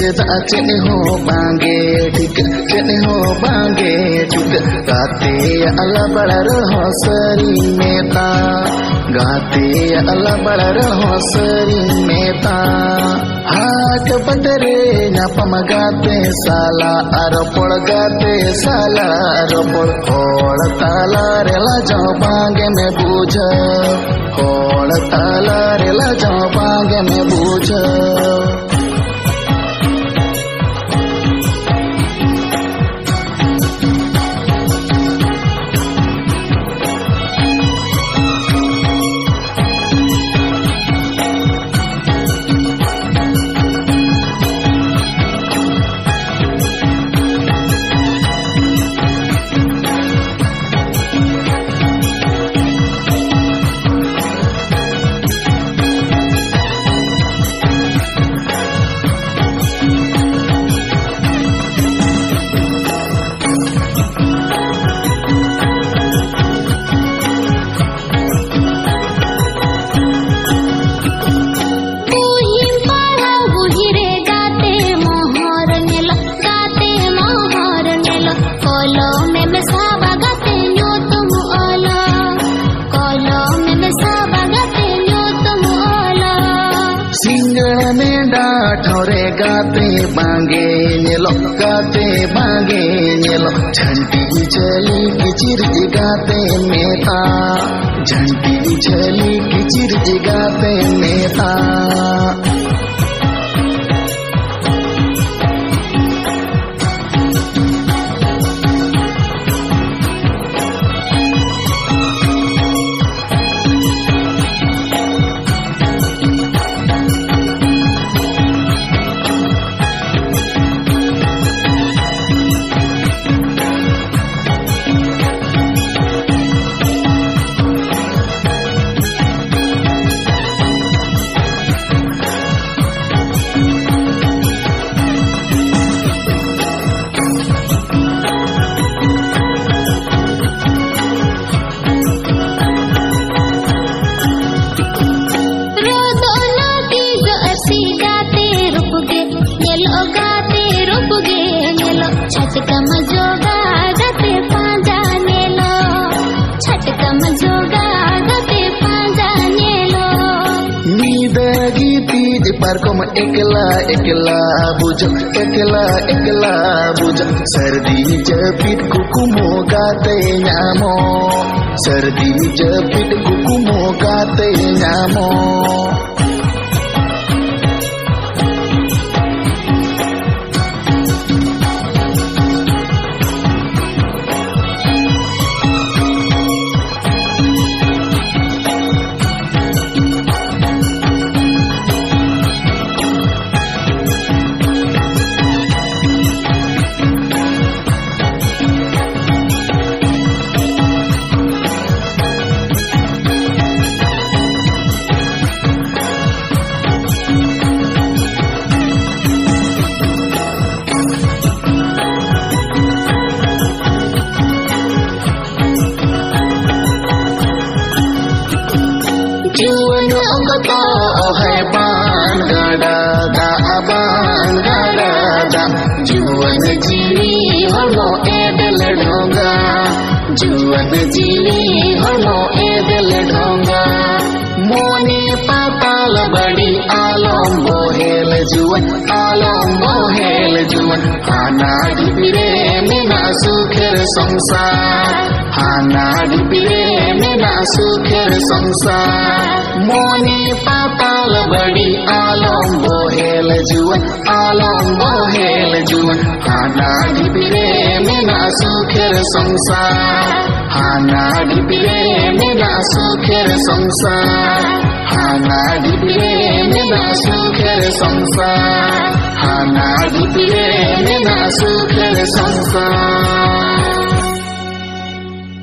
चेदा चेने हो बांगे ठीक चेने हो बांगे चुक गाते अल्लाह बड़ा रहो सरी मेता गाते अल्लाह बड़ा रहो सरी मेता हाथ बदरे नापम गाते साला अरपड़ गाते साला अरपड़ होड़ ताला रेला जाओ बांगे में बूझ होड़ ताला रेला जाओ बांगे में बूझ ठोरे गाते बांगे नेलो गाते बांगे नेलो झंटी चली किचिर गाते मेता झंटी चली किचिर गाते मेता छटकम जोगा गते पांजा नेलो छटकम जोगा गते पांजा नेलो नीदगी तीज पारकोम एकला एकला बुझो एकला एकला बुझो सर्दी जपिट कुकुमो गाते नामो सर्दी जपिट कुकुमो गाते नामो जुवन अंगतो है बान गाड़ा दा जुवन जीवी होमो एदल ढोंगा जुवन जीवी होमो एदल ढोंगा मोने पाताल बड़ी आलम बोहेल जुवन हाना डिबिरे मेना सुखेर संसार हाना डिबिरे मेना सुखेर संसार मोने पाताल बड़ी आलम बोहेल जुवन हाना डिबिरे मेना सुखेर संसार हाना डिबिरे मेना सुखेर संसार हाना डिबिरे मेना सुखेर संसार हाना डिबिरे मेना सुखेर संसार